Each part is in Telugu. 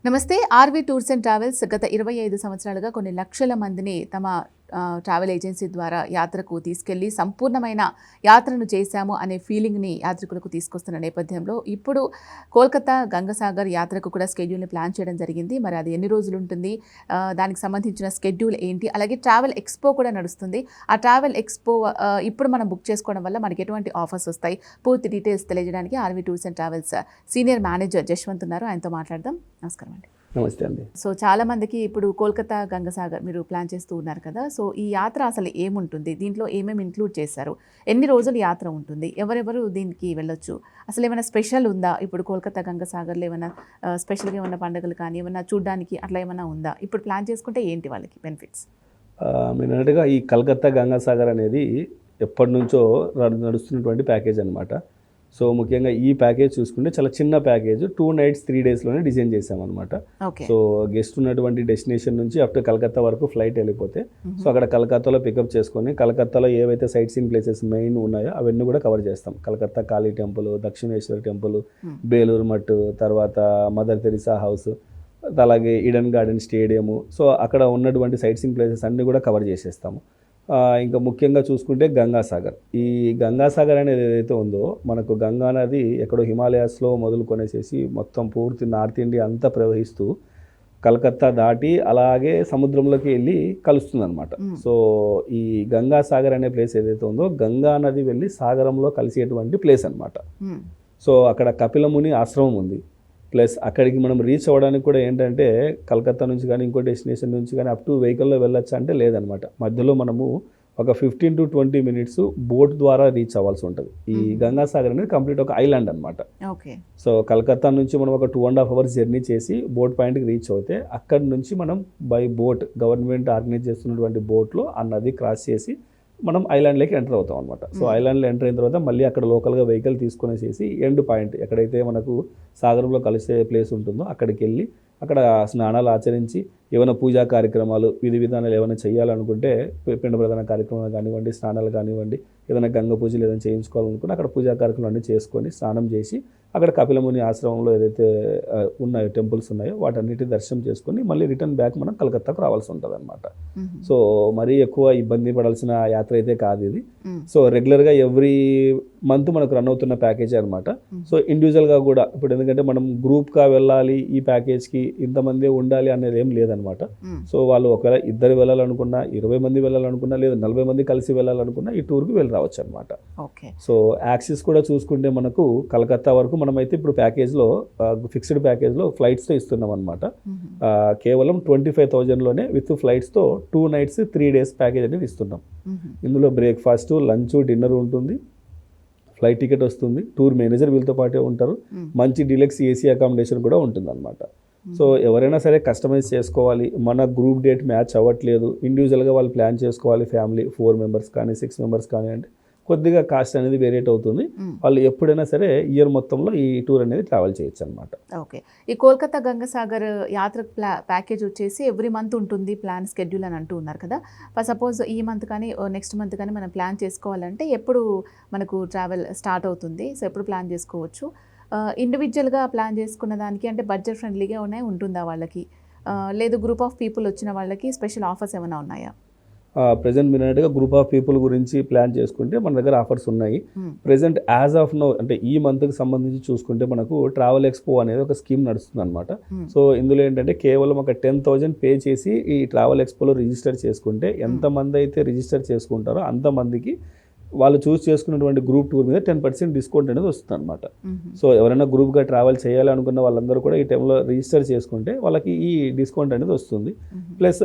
నమస్తే. ఆర్వి టూర్స్ అండ్ ట్రావెల్స్ గత 25 సంవత్సరాలుగా కొన్ని లక్షల మందిని తమ ట్రావెల్ ఏజెన్సీ ద్వారా యాత్రకు తీసుకెళ్లి సంపూర్ణమైన యాత్రను చేశాము అనే ఫీలింగ్ని యాత్రికులకు తీసుకొస్తున్న నేపథ్యంలో ఇప్పుడు కోల్కతా గంగసాగర్ యాత్రకు కూడా స్కెడ్యూల్ని ప్లాన్ చేయడం జరిగింది. మరి అది ఎన్ని రోజులు ఉంటుంది, దానికి సంబంధించిన స్కెడ్యూల్ ఏంటి, అలాగే ట్రావెల్ ఎక్స్పో కూడా నడుస్తుంది. ఆ ట్రావెల్ ఎక్స్పో ఇప్పుడు మనం బుక్ చేసుకోవడం వల్ల మనకి ఎటువంటి ఆఫర్స్ వస్తాయి, పూర్తి డీటెయిల్స్ తెలియజేయడానికి R V tours and travels senior manager Jaswanth ఉన్నారు. ఆయనతో మాట్లాడదాం. నమస్కారం అండి. నమస్తే అండి. సో చాలా మందికి ఇప్పుడు కోల్కతా గంగసాగర్ మీరు ప్లాన్ చేస్తూ ఉన్నారు కదా, సో ఈ యాత్ర అసలు ఏముంటుంది, దీంట్లో ఏమేమి ఇంక్లూడ్ చేశారు, ఎన్ని రోజులు యాత్ర ఉంటుంది, ఎవరెవరు దీనికి వెళ్ళొచ్చు, అసలు ఏమైనా స్పెషల్ ఉందా, ఇప్పుడు కోల్కతా గంగసాగర్లో ఏమైనా స్పెషల్గా ఏమైనా పండుగలు కానీ ఏమైనా చూడడానికి అట్లా ఏమైనా ఉందా, ఇప్పుడు ప్లాన్ చేసుకుంటే ఏంటి వాళ్ళకి బెనిఫిట్స్? మీరు అన్నట్టుగా ఈ కలకత్తా గంగాసాగర్ అనేది ఎప్పటి నుంచో నడుస్తున్నటువంటి ప్యాకేజ్ అనమాట. సో ముఖ్యంగా ఈ ప్యాకేజ్ చూసుకుంటే చాలా చిన్న ప్యాకేజ్, 2 nights 3 daysలోనే డిజైన్ చేసామన్నమాట. సో గెస్ట్ ఉన్నటువంటి డెస్టినేషన్ నుంచి ఆఫ్టర్ కలకత్తా వరకు ఫ్లైట్ వెళ్ళిపోతే సో అక్కడ కలకత్తాలో పికప్ చేసుకొని కలకత్తాలో ఏవైతే సైట్ సీయింగ్ ప్లేసెస్ మెయిన్ ఉన్నాయో అవన్నీ కూడా కవర్ చేస్తాం. కలకత్తా కాళీ టెంపుల్, దక్షిణేశ్వర టెంపుల్, బేలూరు మట్టు, తర్వాత మదర్ తెరిసా హౌస్, అలాగే ఈడెన్ గార్డెన్ స్టేడియము. సో అక్కడ ఉన్నటువంటి సైట్ సీయింగ్ ప్లేసెస్ అన్నీ కూడా కవర్ చేసేస్తాము. ఇంకా ముఖ్యంగా చూసుకుంటే గంగాసాగర్. ఈ గంగాసాగర్ అనేది ఏదైతే ఉందో మనకు గంగా నది ఎక్కడో హిమాలయాస్లో మొదలుకొనేసేసి మొత్తం పూర్తి నార్త్ ఇండియా అంతా ప్రవహిస్తూ కలకత్తా దాటి అలాగే సముద్రంలోకి వెళ్ళి కలుస్తుంది అనమాట. సో ఈ గంగాసాగర్ అనే ప్లేస్ ఏదైతే ఉందో గంగా నది వెళ్ళి సాగరంలో కలిసేటువంటి ప్లేస్ అనమాట. సో అక్కడ కపిలముని ఆశ్రమం ఉంది. ప్లస్ అక్కడికి మనం రీచ్ అవ్వడానికి కూడా ఏంటంటే కలకత్తా నుంచి కానీ ఇంకో డెస్టినేషన్ నుంచి కానీ అప్ టు వెహికల్లో వెళ్ళొచ్చా అంటే లేదనమాట. మధ్యలో మనము ఒక 15 to 20 minutes బోట్ ద్వారా రీచ్ అవ్వాల్సి ఉంటుంది. ఈ గంగాసాగర్ అనేది కంప్లీట్ ఒక ఐలాండ్ అనమాట. సో కలకత్తా నుంచి మనం ఒక 2.5 hours జర్నీ చేసి బోట్ పాయింట్కి రీచ్ అవుతే అక్కడి నుంచి మనం బై బోట్ గవర్నమెంట్ ఆర్గనైజ్ చేస్తున్నటువంటి బోట్లో ఆ నది క్రాస్ చేసి మనం ఐలాండ్లోకి ఎంటర్ అవుతాం అనమాట. సో ఐలాండ్లో ఎంటర్ అయిన తర్వాత మళ్ళీ అక్కడ లోకల్గా వెహికల్ తీసుకునేసేసి ఎండ్ పాయింట్ ఎక్కడైతే మనకు సాగరంలో కలిసే ప్లేస్ ఉంటుందో అక్కడికి వెళ్ళి అక్కడ స్నానాలు ఆచరించి ఏమైనా పూజా కార్యక్రమాలు విధి విధానాలు ఏమైనా చేయాలనుకుంటే పిండ ప్రధాన కార్యక్రమాలు కానివ్వండి, స్నానాలు కానివ్వండి, ఏదైనా గంగ పూజలు ఏదైనా చేయించుకోవాలనుకుంటే అక్కడ పూజా కార్యక్రమాలు అన్నీ చేసుకొని స్నానం చేసి అక్కడ కపిలముని ఆశ్రమంలో ఏదైతే ఉన్నాయో టెంపుల్స్ ఉన్నాయో వాటన్నిటి దర్శనం చేసుకొని మళ్ళీ రిటర్న్ బ్యాక్ మనం కలకత్తాకు రావాల్సి ఉంటుంది అనమాట. సో మరీ ఎక్కువ ఇబ్బంది పడాల్సిన యాత్ర అయితే కాదు ఇది. సో రెగ్యులర్గా ఎవ్రీ మంత్ మనకు రన్ అవుతున్న ప్యాకేజీ అనమాట. సో ఇండివిజువల్గా కూడా ఇప్పుడు ఎందుకంటే మనం గ్రూప్గా వెళ్ళాలి ఈ ప్యాకేజ్కి ఇంతమంది ఉండాలి అనేది ఏం లేదనమాట. సో వాళ్ళు ఒకవేళ ఇద్దరు వెళ్ళాలనుకున్నా, 20 మంది వెళ్ళాలనుకున్నా, లేదా 40 మంది కలిసి వెళ్ళాలనుకున్నా ఈ టూర్కి వెళ్ళి రావచ్చు అనమాట. సో యాక్సిస్ కూడా చూసుకుంటే మనకు కలకత్తా వరకు మనమైతే ఇప్పుడు ప్యాకేజ్లో ఫిక్స్డ్ ప్యాకేజ్లో ఫ్లైట్స్తో ఇస్తున్నాం అనమాట. కేవలం 25,000లోనే విత్ ఫ్లైట్స్తో 2 nights 3 days ప్యాకేజ్ అనేది ఇస్తున్నాం. ఇందులో బ్రేక్ఫాస్ట్, లంచ్, డిన్నర్ ఉంటుంది, ఫ్లైట్ టికెట్ వస్తుంది, టూర్ మేనేజర్ వీళ్ళతో పాటే ఉంటారు, మంచి డీలక్స్ ఏసీ అకామిడేషన్ కూడా ఉంటుంది అనమాట. సో ఎవరైనా సరే కస్టమైజ్ చేసుకోవాలి, మన గ్రూప్ డేట్ మ్యాచ్ అవ్వట్లేదు, ఇండివిజువల్గా వాళ్ళు ప్లాన్ చేసుకోవాలి, ఫ్యామిలీ 4 members కానీ 6 members కానీ అంటే కొద్దిగా కాస్ట్ అనేది వేరేట్ అవుతుంది. వాళ్ళు ఎప్పుడైనా సరే ఇయర్ మొత్తంలో ఈ టూర్ అనేది ట్రావెల్ చేయొచ్చు అనమాట. ఓకే. ఈ కోల్కతా గంగసాగర్ యాత్ర ప్యాకేజ్ వచ్చేసి ఎవ్రీ మంత్ ఉంటుంది ప్లాన్ స్కెడ్యూల్ అని అంటూ ఉన్నారు కదా. సపోజ్ ఈ మంత్ కానీ నెక్స్ట్ మంత్ కానీ మనం ప్లాన్ చేసుకోవాలంటే ఎప్పుడు మనకు ట్రావెల్ స్టార్ట్ అవుతుంది, సో ఎప్పుడు ప్లాన్ చేసుకోవచ్చు? ఇండివిజువల్గా ప్లాన్ చేసుకున్న దానికి అంటే బడ్జెట్ ఫ్రెండ్లీగా ఉంటుందా వాళ్ళకి, లేదు గ్రూప్ ఆఫ్ పీపుల్ వచ్చిన వాళ్ళకి స్పెషల్ ఆఫర్స్ ఏమైనా ఉన్నాయా? ప్రజెంట్ మీరు అన్నట్టుగా గ్రూప్ ఆఫ్ పీపుల్ గురించి ప్లాన్ చేసుకుంటే మన దగ్గర ఆఫర్స్ ఉన్నాయి. ప్రెజెంట్ యాజ్ ఆఫ్ నో అంటే ఈ మంత్కి సంబంధించి చూసుకుంటే మనకు ట్రావెల్ ఎక్స్పో అనేది ఒక స్కీమ్ నడుస్తుంది అనమాట. సో ఇందులో ఏంటంటే కేవలం ఒక 10,000 పే చేసి ఈ ట్రావెల్ ఎక్స్పోలో రిజిస్టర్ చేసుకుంటే ఎంతమంది అయితే రిజిస్టర్ చేసుకుంటారో అంతమందికి వాళ్ళు చూస్ చేసుకున్నటువంటి గ్రూప్ టూర్ మీద 10% డిస్కౌంట్ అనేది వస్తుంది అనమాట. సో ఎవరైనా గ్రూప్గా ట్రావెల్ చేయాలి అనుకున్న వాళ్ళందరూ కూడా ఈ టైంలో రిజిస్టర్ చేసుకుంటే వాళ్ళకి ఈ డిస్కౌంట్ అనేది వస్తుంది. ప్లస్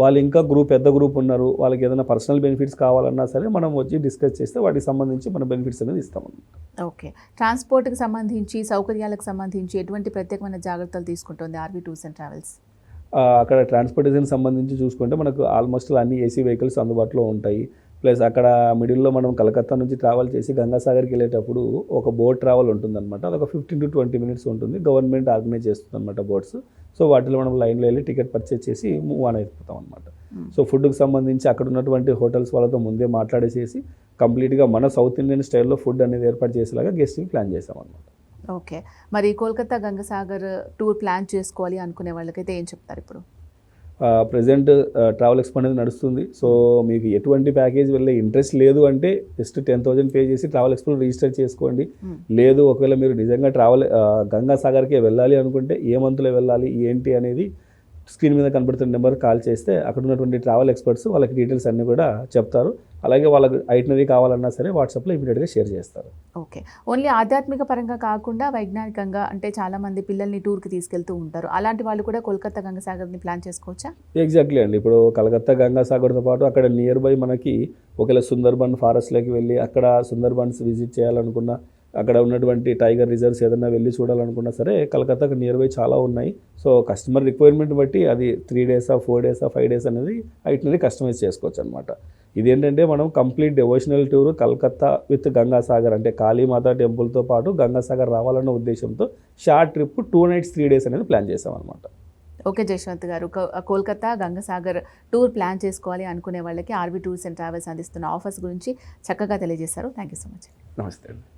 వాళ్ళు ఇంకా పెద్ద గ్రూప్ ఉన్నారు, వాళ్ళకి ఏదైనా పర్సనల్ బెనిఫిట్స్ కావాలన్నా సరే మనం వచ్చి డిస్కస్ చేస్తే వాటికి సంబంధించి మన బెనిఫిట్స్ అనేది ఇస్తామన్నమాట. ఓకే. ట్రాన్స్పోర్ట్కి సంబంధించి, సౌకర్యాలకు సంబంధించి ఎటువంటి ప్రత్యేకమైన జాగ్రత్తలు తీసుకుంటుంది ఆర్వి టూర్స్ అండ్ ట్రావెల్స్? అక్కడ ట్రాన్స్పోర్టేషన్ సంబంధించి చూసుకుంటే మనకు ఆల్మోస్ట్ అన్ని ఏసీ వెహికల్స్ అందుబాటులో ఉంటాయి. ప్లస్ అక్కడ మిడిల్లో మనం కలకత్తా నుంచి ట్రావెల్ చేసి గంగాసాగర్కి వెళ్ళేటప్పుడు ఒక బోట్ ట్రావెల్ ఉంటుందన్నమాట. అది ఒక 15 to 20 minutes ఉంటుంది. గవర్నమెంట్ ఆర్గనైజ్ చేస్తుంది అనమాట బోట్స్. సో వాటిలో మనం లైన్లో వెళ్ళి టికెట్ పర్చేస్ చేసి మూవ్ ఆన్ అయిపోతాం అనమాట. సో ఫుడ్కి సంబంధించి అక్కడ ఉన్నటువంటి హోటల్స్ వాళ్ళతో ముందే మాట్లాడేసేసి కంప్లీట్గా మన సౌత్ ఇండియన్ స్టైల్లో ఫుడ్ అనేది ఏర్పాటు చేసేలాగా గెస్ట్కి ప్లాన్ చేసాం అనమాట. ఓకే. మరి కోల్కతా గంగసాగర్ టూర్ ప్లాన్ చేసుకోవాలి అనుకునే వాళ్ళకైతే ఏం చెప్తారు ఇప్పుడు? ప్రజెంట్ ట్రావెల్ ఎక్స్పో అనేది నడుస్తుంది. సో మీకు ఎటువంటి ప్యాకేజ్ వెళ్ళే ఇంట్రెస్ట్ లేదు అంటే జస్ట్ 10,000 పే చేసి ట్రావెల్ ఎక్స్పో రిజిస్టర్ చేసుకోండి. లేదు ఒకవేళ మీరు నిజంగా గంగాసాగర్కే వెళ్ళాలి అనుకుంటే ఏ మంత్లో వెళ్ళాలి ఏంటి అనేది స్క్రీన్ మీద కనబడుతున్న నెంబర్ కాల్ చేస్తే అక్కడ ఉన్నటువంటి ట్రావెల్ ఎక్స్పర్ట్స్ వాళ్ళకి డీటెయిల్స్ అన్నీ కూడా చెప్తారు. అలాగే వాళ్ళకి ఐటినరీ కావాలన్నా సరే వాట్సాప్లో ఇమీడియట్గా షేర్ చేస్తారు. ఓకే. ఓన్లీ ఆధ్యాత్మిక పరంగా కాకుండా వైజ్ఞానికంగా అంటే చాలామంది పిల్లల్ని టూర్కి తీసుకెళ్తూ ఉంటారు. అలాంటి వాళ్ళు కూడా కోల్కతా గంగసాగర్ని ప్లాన్ చేసుకోవచ్చా? ఎగ్జాక్ట్లీ అండి. ఇప్పుడు కలకత్తా గంగాసాగర్తో పాటు అక్కడ నియర్ బై మనకి ఒకవేళ సుందర్బన్ ఫారెస్ట్లోకి వెళ్ళి అక్కడ సుందర్బన్స్ విజిట్ చేయాలనుకున్నా, అక్కడ ఉన్నటువంటి టైగర్ రిజర్వ్స్ ఏదైనా వెళ్ళి చూడాలనుకున్నా సరే కలకత్తాకు నియర్ బై చాలా ఉన్నాయి. సో కస్టమర్ రిక్వైర్మెంట్ బట్టి అది 3 డేసా 4 డేసా 5 డేస్ అనేది ఐటినరీ కస్టమైజ్ చేసుకోవచ్చు అనమాట. ఇదేంటంటే మనం complete devotional tour Calcutta with Gangasagar అంటే కాళీమాత టెంపుల్తో పాటు గంగాసాగర్ రావాలన్న ఉద్దేశంతో షార్ట్ ట్రిప్ 2 nights 3 days అనేది ప్లాన్ చేసాం అనమాట. ఓకే జశ్వంత్ గారు, కోల్కతా గంగసాగర్ టూర్ ప్లాన్ చేసుకోవాలి అనుకునే వాళ్ళకి ఆర్వి టూర్స్ అండ్ ట్రావెల్స్ అందిస్తున్న ఆఫర్స్ గురించి చక్కగా తెలియజేశారు. Thank you so much. నమస్తే అండి.